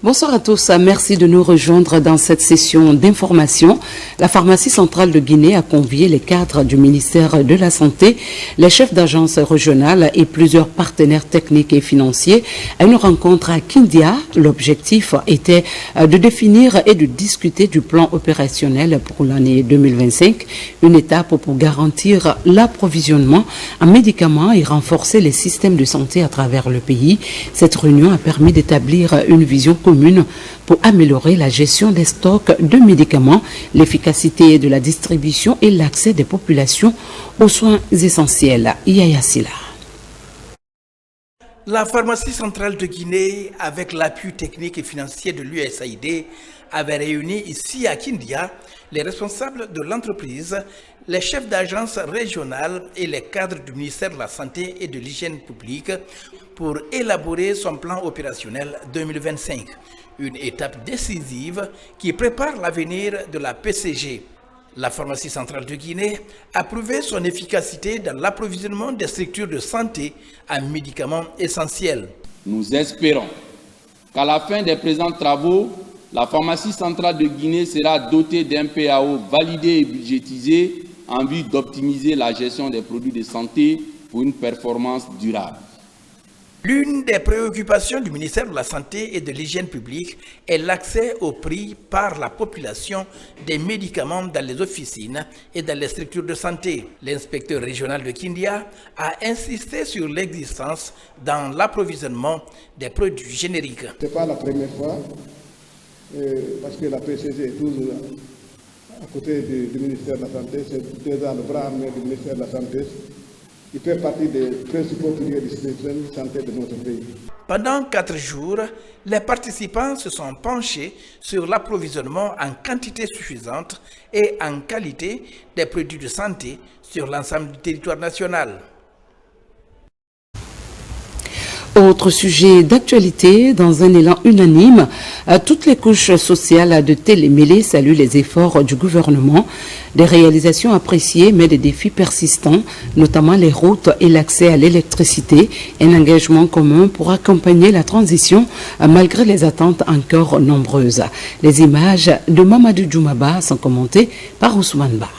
Bonsoir à tous, merci de nous rejoindre dans cette session d'information. La pharmacie centrale de Guinée a convié les cadres du ministère de la Santé, les chefs d'agences régionales et plusieurs partenaires techniques et financiers à une rencontre à Kindia. L'objectif était de définir et de discuter du plan opérationnel pour l'année 2025, une étape pour garantir l'approvisionnement en médicaments et renforcer les systèmes de santé à travers le pays. Cette réunion a permis d'établir une vision commune pour améliorer la gestion des stocks de médicaments, l'efficacité de la distribution et l'accès des populations aux soins essentiels. Yaya Silla. La pharmacie centrale de Guinée, avec l'appui technique et financier de l'USAID, avait réuni ici à Kindia les responsables de l'entreprise, les chefs d'agence régionale et les cadres du ministère de la Santé et de l'Hygiène publique pour élaborer son plan opérationnel 2025, une étape décisive qui prépare l'avenir de la PCG. La pharmacie centrale de Guinée a prouvé son efficacité dans l'approvisionnement des structures de santé en médicaments essentiels. Nous espérons qu'à la fin des présents travaux, la pharmacie centrale de Guinée sera dotée d'un PAO validé et budgétisé en vue d'optimiser la gestion des produits de santé pour une performance durable. L'une des préoccupations du ministère de la Santé et de l'Hygiène publique est l'accès au prix par la population des médicaments dans les officines et dans les structures de santé. L'inspecteur régional de Kindia a insisté sur l'existence dans l'approvisionnement des produits génériques. Ce n'est pas la première fois, parce que la PCG est toujours à côté du ministère de la Santé, c'est déjà le bras armé du ministère de la Santé. Il fait partie des principaux piliers du système de santé de notre pays. Pendant 4 jours, les participants se sont penchés sur l'approvisionnement en quantité suffisante et en qualité des produits de santé sur l'ensemble du territoire national. Autre sujet d'actualité, dans un élan unanime, toutes les couches sociales de Télémélé saluent les efforts du gouvernement, des réalisations appréciées mais des défis persistants, notamment les routes et l'accès à l'électricité, un engagement commun pour accompagner la transition malgré les attentes encore nombreuses. Les images de Mamadou Djoumaba sont commentées par Ousmane Ba.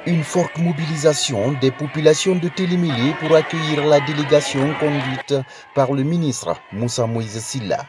Une forte mobilisation des populations de Télémélé pour accueillir la délégation conduite par le ministre Moussa Moïse Silla.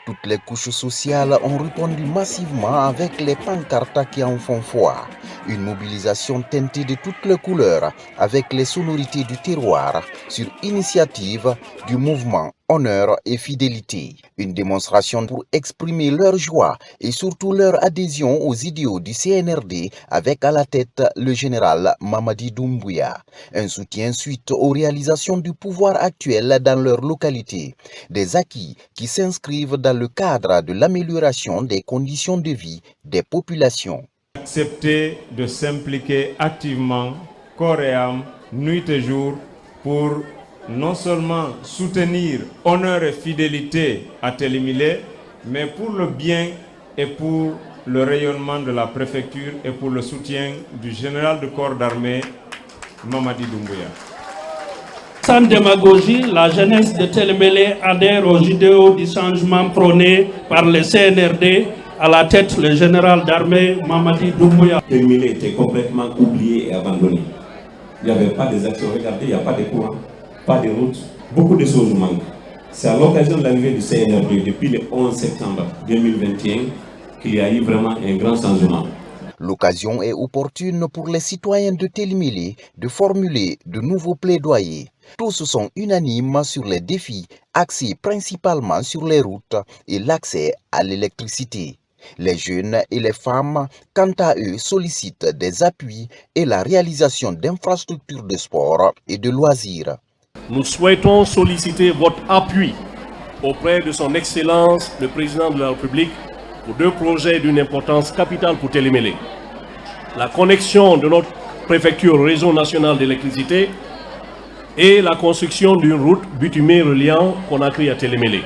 Toutes les couches sociales ont répondu massivement avec les pancartes qui en font foi. Une mobilisation teintée de toutes les couleurs avec les sonorités du terroir sur initiative du mouvement Honneur et Fidélité. Une démonstration pour exprimer leur joie et surtout leur adhésion aux idéaux du CNRD avec à la tête le général Mamadi Doumbouya. Un soutien suite aux réalisations du pouvoir actuel dans leur localité. Des acquis qui s'inscrivent dans le cadre de l'amélioration des conditions de vie des populations. Accepter de s'impliquer activement, corps et âme, nuit et jour, pour non seulement soutenir Honneur et Fidélité à Télémélé, mais pour le bien et pour le rayonnement de la préfecture et pour le soutien du général de corps d'armée Mamadi Doumbouya. Sans démagogie, la jeunesse de Télémélé adhère aux idéaux du changement prôné par le CNRD, à la tête le général d'armée Mamadi Doumbouya. Télémélé était complètement oublié et abandonné. Il n'y avait pas des actions, regardez, il n'y a pas de courant, pas de routes, beaucoup de choses manquent. C'est à l'occasion de l'arrivée du CNRD depuis le 11 septembre 2021 qu'il y a eu vraiment un grand changement. L'occasion est opportune pour les citoyens de Télémélé de formuler de nouveaux plaidoyers. Tous sont unanimes sur les défis axés principalement sur les routes et l'accès à l'électricité. Les jeunes et les femmes, quant à eux, sollicitent des appuis et la réalisation d'infrastructures de sport et de loisirs. Nous souhaitons solliciter votre appui auprès de son Excellence, le Président de la République, pour 2 projets d'une importance capitale pour Télémélé. La connexion de notre préfecture au réseau national d'électricité et la construction d'une route bitumée reliant Conakry à Télémélé.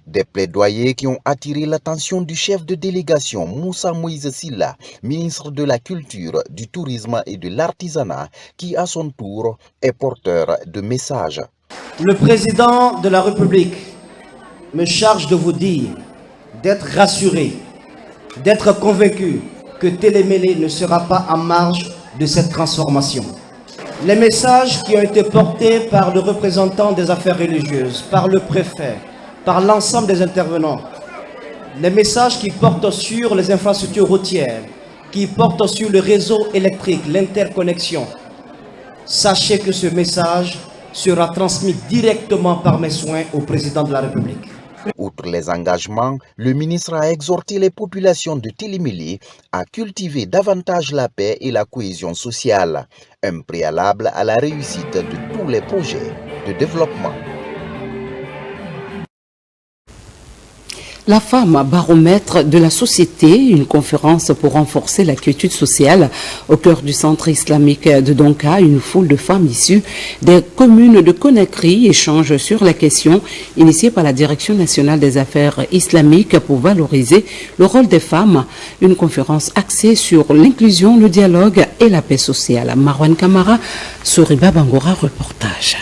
Des plaidoyers qui ont attiré l'attention du chef de délégation Moussa Moïse Silla, ministre de la Culture, du Tourisme et de l'Artisanat, qui à son tour est porteur de messages. Le président de la République me charge de vous dire d'être rassurés, d'être convaincus que Télémélé ne sera pas en marge de cette transformation. Les messages qui ont été portés par le représentant des affaires religieuses, par le préfet, par l'ensemble des intervenants, les messages qui portent sur les infrastructures routières, qui portent sur le réseau électrique, l'interconnexion, sachez que ce message sera transmis directement par mes soins au président de la République. Outre les engagements, le ministre a exhorté les populations de Télémélé à cultiver davantage la paix et la cohésion sociale, un préalable à la réussite de tous les projets de développement. La femme baromètre de la société, une conférence pour renforcer la quiétude sociale au cœur du centre islamique de Donka. Une foule de femmes issues des communes de Conakry échangent sur la question initiée par la Direction nationale des affaires islamiques pour valoriser le rôle des femmes. Une conférence axée sur l'inclusion, le dialogue et la paix sociale. Marwan Kamara, Soriba Bangora, reportage.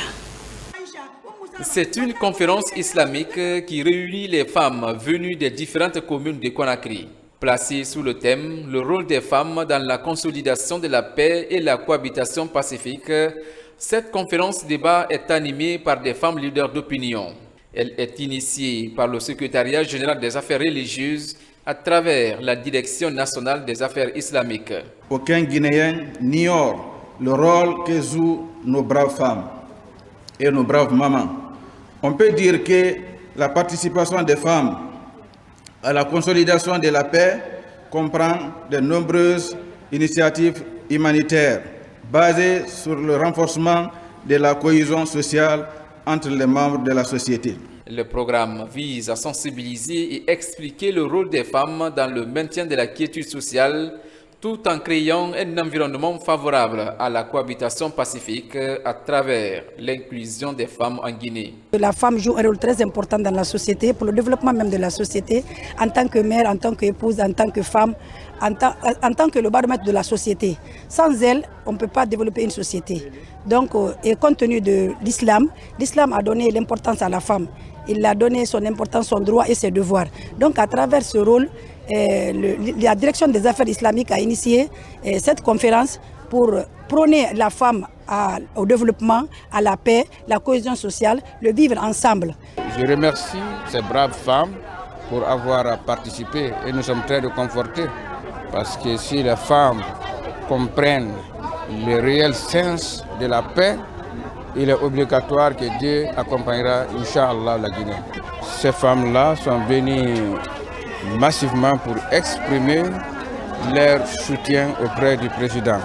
C'est une conférence islamique qui réunit les femmes venues des différentes communes de Conakry. Placée sous le thème « Le rôle des femmes dans la consolidation de la paix et la cohabitation pacifique », cette conférence débat est animée par des femmes leaders d'opinion. Elle est initiée par le secrétariat général des affaires religieuses à travers la Direction nationale des affaires islamiques. Aucun Guinéen n'ignore le rôle que jouent nos braves femmes et nos braves mamans. On peut dire que la participation des femmes à la consolidation de la paix comprend de nombreuses initiatives humanitaires basées sur le renforcement de la cohésion sociale entre les membres de la société. Le programme vise à sensibiliser et expliquer le rôle des femmes dans le maintien de la quiétude sociale, tout en créant un environnement favorable à la cohabitation pacifique à travers l'inclusion des femmes en Guinée. La femme joue un rôle très important dans la société, pour le développement même de la société, en tant que mère, en tant qu'épouse, en tant que femme, en tant que le baromètre de la société. Sans elle, on ne peut pas développer une société. Donc, et compte tenu de l'islam, l'islam a donné l'importance à la femme. Il a donné son importance, son droit et ses devoirs. Donc, à travers ce rôle, la direction des affaires islamiques a initié cette conférence pour prôner la femme au développement, à la paix, la cohésion sociale, le vivre ensemble. Je remercie ces braves femmes pour avoir participé et nous sommes très réconfortés parce que si les femmes comprennent le réel sens de la paix, il est obligatoire que Dieu accompagnera, Inch'Allah, la Guinée. Ces femmes-là sont venues massivement pour exprimer leur soutien auprès du président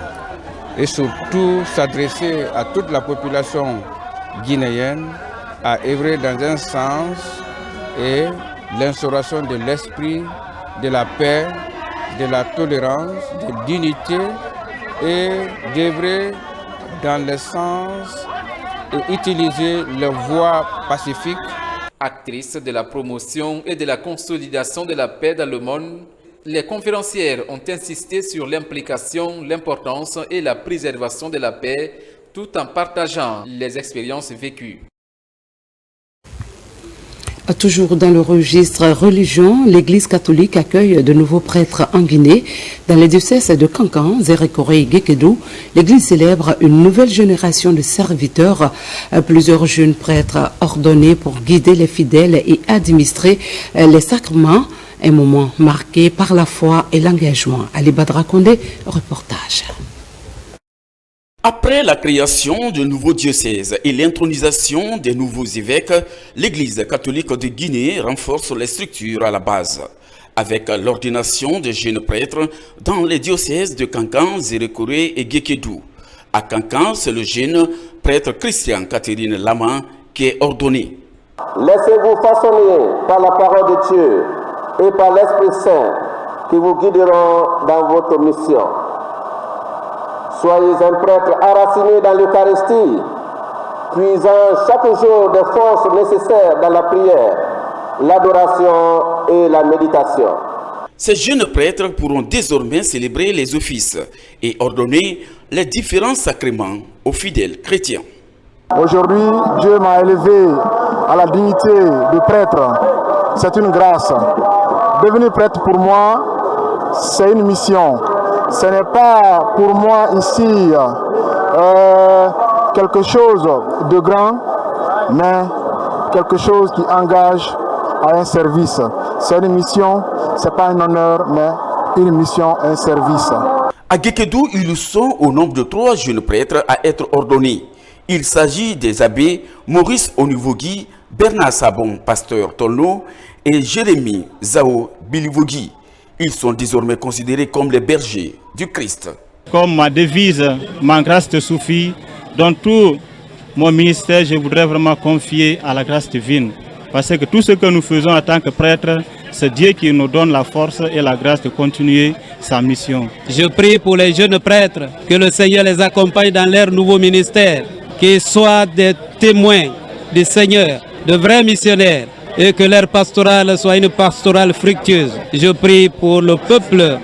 et surtout s'adresser à toute la population guinéenne à œuvrer dans un sens et l'instauration de l'esprit, de la paix, de la tolérance, de l'unité et d'œuvrer dans le sens et utiliser les voies pacifiques. Actrices de la promotion et de la consolidation de la paix dans le monde, les conférencières ont insisté sur l'implication, l'importance et la préservation de la paix, tout en partageant les expériences vécues. Toujours dans le registre religion, l'Église catholique accueille de nouveaux prêtres en Guinée. Dans les diocèses de Kankan, Zérékoré et Guékédou, l'Église célèbre une nouvelle génération de serviteurs. Plusieurs jeunes prêtres ordonnés pour guider les fidèles et administrer les sacrements. Un moment marqué par la foi et l'engagement. Ali Badra Kondé, reportage. Après la création de nouveaux diocèses et l'intronisation des nouveaux évêques, l'Église catholique de Guinée renforce les structures à la base. Avec l'ordination de jeunes prêtres dans les diocèses de Kankan, Zérékoré et Guékédou. À Kankan, c'est le jeune prêtre Christian Catherine Lama qui est ordonné. Laissez-vous façonner par la parole de Dieu et par l'Esprit Saint qui vous guideront dans votre mission. Soyez un prêtre enraciné dans l'Eucharistie, puisant chaque jour des forces nécessaires dans la prière, l'adoration et la méditation. Ces jeunes prêtres pourront désormais célébrer les offices et ordonner les différents sacrements aux fidèles chrétiens. Aujourd'hui, Dieu m'a élevé à la dignité de prêtre. C'est une grâce. Devenir prêtre pour moi, c'est une mission. Ce n'est pas pour moi ici quelque chose de grand, mais quelque chose qui engage à un service. C'est une mission, ce n'est pas un honneur, mais une mission, un service. À Guékédou, ils sont au nombre de 3 jeunes prêtres à être ordonnés. Il s'agit des abbés Maurice Onivogui, Bernard Sabon, pasteur Tono, et Jérémy Zao Bilivogui. Ils sont désormais considérés comme les bergers du Christ. Comme ma devise, ma grâce te suffit, dans tout mon ministère, je voudrais vraiment confier à la grâce divine. Parce que tout ce que nous faisons en tant que prêtres, c'est Dieu qui nous donne la force et la grâce de continuer sa mission. Je prie pour les jeunes prêtres, que le Seigneur les accompagne dans leur nouveau ministère, qu'ils soient des témoins du Seigneur, de vrais missionnaires, et que leur pastorale soit une pastorale fructueuse. Je prie pour le peuple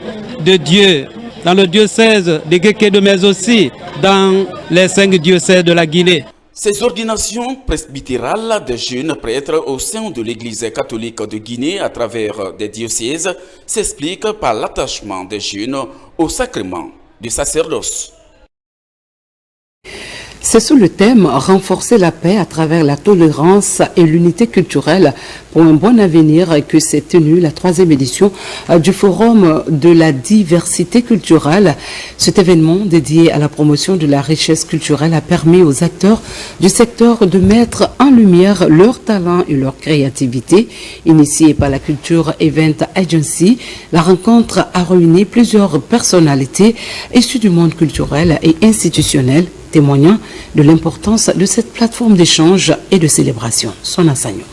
de Dieu, dans le diocèse de Guékédou, mais aussi dans les 5 diocèses de la Guinée. Ces ordinations presbytérales des jeunes prêtres au sein de l'Église catholique de Guinée à travers des diocèses s'expliquent par l'attachement des jeunes au sacrement du sacerdoce. C'est sous le thème « Renforcer la paix à travers la tolérance et l'unité culturelle pour un bon avenir » que s'est tenue la 3e édition du Forum de la diversité culturelle. Cet événement dédié à la promotion de la richesse culturelle a permis aux acteurs du secteur de mettre en lumière leur talent et leur créativité. Initiée par la Culture Event Agency, la rencontre a réuni plusieurs personnalités issues du monde culturel et institutionnel, témoignant de l'importance de cette plateforme d'échange et de célébration. Son enseignement.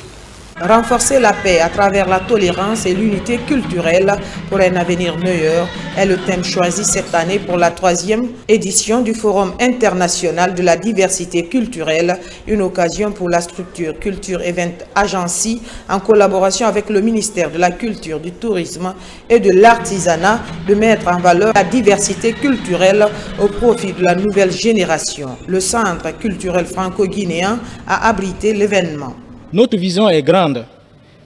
Renforcer la paix à travers la tolérance et l'unité culturelle pour un avenir meilleur est le thème choisi cette année pour la 3e édition du Forum international de la diversité culturelle, une occasion pour la structure Culture Event Agency en collaboration avec le ministère de la Culture, du Tourisme et de l'Artisanat de mettre en valeur la diversité culturelle au profit de la nouvelle génération. Le Centre culturel franco-guinéen a abrité l'événement. Notre vision est grande,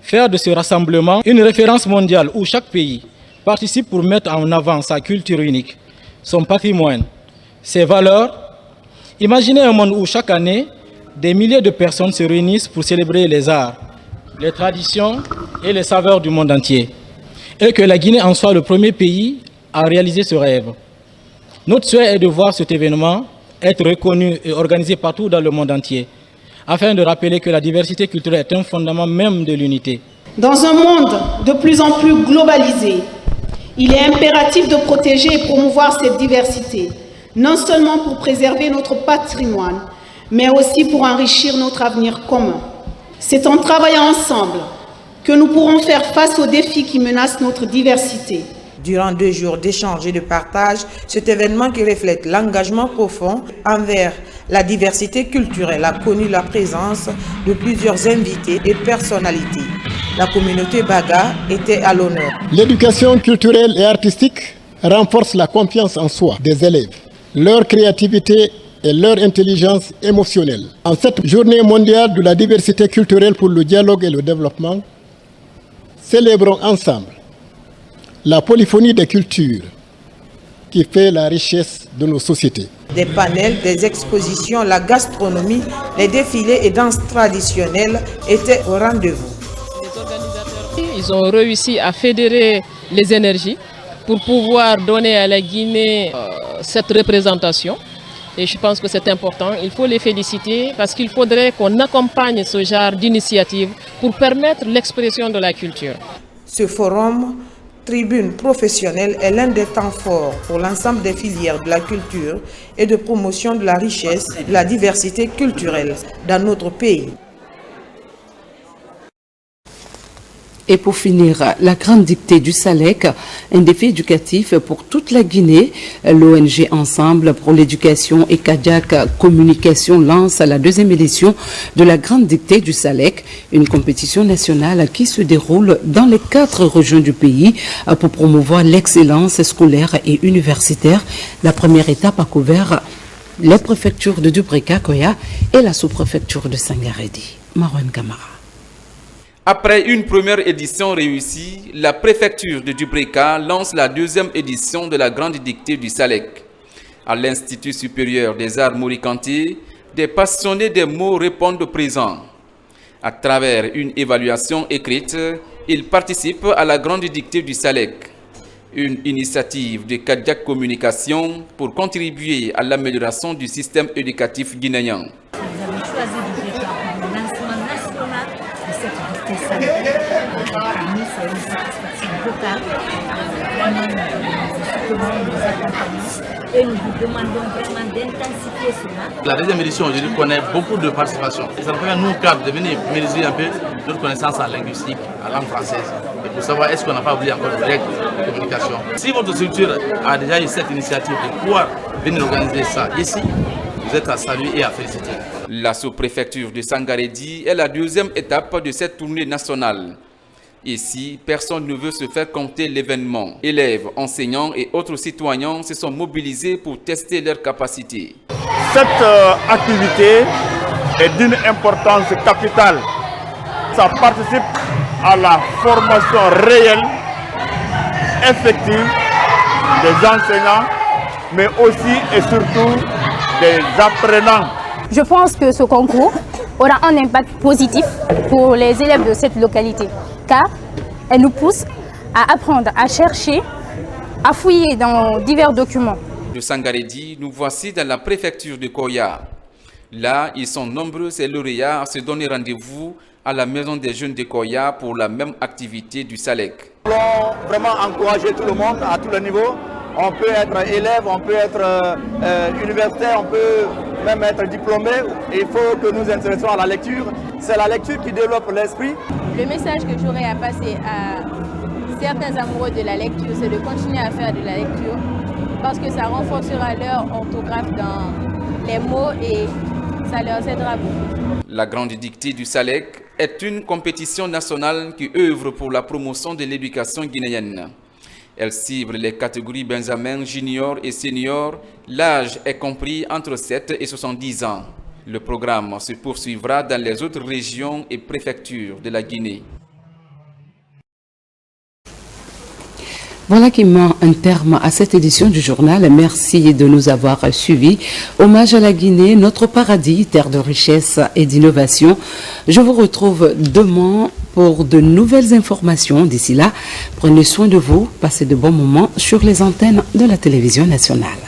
faire de ce rassemblement une référence mondiale où chaque pays participe pour mettre en avant sa culture unique, son patrimoine, ses valeurs. Imaginez un monde où chaque année, des milliers de personnes se réunissent pour célébrer les arts, les traditions et les saveurs du monde entier, et que la Guinée en soit le premier pays à réaliser ce rêve. Notre souhait est de voir cet événement être reconnu et organisé partout dans le monde entier, afin de rappeler que la diversité culturelle est un fondement même de l'unité. Dans un monde de plus en plus globalisé, il est impératif de protéger et promouvoir cette diversité, non seulement pour préserver notre patrimoine, mais aussi pour enrichir notre avenir commun. C'est en travaillant ensemble que nous pourrons faire face aux défis qui menacent notre diversité. Durant 2 jours d'échange et de partage, cet événement qui reflète l'engagement profond envers la diversité culturelle a connu la présence de plusieurs invités et personnalités. La communauté Baga était à l'honneur. L'éducation culturelle et artistique renforce la confiance en soi des élèves, leur créativité et leur intelligence émotionnelle. En cette journée mondiale de la diversité culturelle pour le dialogue et le développement, célébrons ensemble la polyphonie des cultures qui fait la richesse de nos sociétés. Des panels, des expositions, la gastronomie, les défilés et danses traditionnelles étaient au rendez-vous. Ils ont réussi à fédérer les énergies pour pouvoir donner à la Guinée cette représentation. Et je pense que c'est important, il faut les féliciter parce qu'il faudrait qu'on accompagne ce genre d'initiative pour permettre l'expression de la culture. Ce forum tribune professionnelle est l'un des temps forts pour l'ensemble des filières de la culture et de promotion de la richesse et de la diversité culturelle dans notre pays. Et pour finir, la grande dictée du SALEC, un défi éducatif pour toute la Guinée. L'ONG Ensemble pour l'éducation et Kadiak Communication lance la 2e édition de la grande dictée du SALEC, une compétition nationale qui se déroule dans les 4 régions du pays pour promouvoir l'excellence scolaire et universitaire. La première étape a couvert les préfectures de Dubrika, Koya et la sous-préfecture de Sangaredi. Marwan Kamara. Après une première édition réussie, la préfecture de Dubrika lance la deuxième édition de la grande dictée du Salek. À l'Institut supérieur des arts Morikanté, des passionnés des mots répondent présents. À travers une évaluation écrite, ils participent à la grande dictée du Salek, une initiative de Kadiak Communication pour contribuer à l'amélioration du système éducatif guinéen. Nous avons choisi Dubrika pour le lancement national de cette dictée Salek. Pour nous, c'est une satisfaction totale. Vraiment, nous soutenons, nous accompagnons et nous vous demandons vraiment d'intensifier cela. La deuxième édition aujourd'hui connaît beaucoup de participation. Et ça nous permet, nous, CAP, de venir mesurer un peu notre connaissance en linguistique, en langue française. Et pour savoir est-ce qu'on n'a pas oublié encore de règles de communication. Si votre structure a déjà eu cette initiative de pouvoir venir organiser ça ici, vous êtes à saluer et à féliciter. La sous-préfecture de Sangaredi est la deuxième étape de cette tournée nationale. Ici, personne ne veut se faire compter l'événement. Élèves, enseignants et autres citoyens se sont mobilisés pour tester leurs capacités. Cette activité est d'une importance capitale. Ça participe à la formation réelle, effective des enseignants, mais aussi et surtout des apprenants. Je pense que ce concours aura un impact positif pour les élèves de cette localité, car elle nous pousse à apprendre, à chercher, à fouiller dans divers documents. De Sangaredi, nous voici dans la préfecture de Koya. Là, ils sont nombreux ces lauréats à se donner rendez-vous à la maison des jeunes de Koya pour la même activité du Salek. Nous voulons vraiment encourager tout le monde à tous les niveaux. On peut être élève, on peut être universitaire, on peut même être diplômé. Il faut que nous nous intéressions à la lecture. C'est la lecture qui développe l'esprit. Le message que j'aurais à passer à certains amoureux de la lecture, c'est de continuer à faire de la lecture parce que ça renforcera leur orthographe dans les mots et ça leur aidera beaucoup. La grande dictée du Salek est une compétition nationale qui œuvre pour la promotion de l'éducation guinéenne. Elle cible les catégories Benjamin, Junior et Senior. L'âge est compris entre 7 et 70 ans. Le programme se poursuivra dans les autres régions et préfectures de la Guinée. Voilà qui met un terme à cette édition du journal. Merci de nous avoir suivis. Hommage à la Guinée, notre paradis, terre de richesse et d'innovation. Je vous retrouve demain pour de nouvelles informations. D'ici là, prenez soin de vous, passez de bons moments sur les antennes de la télévision nationale.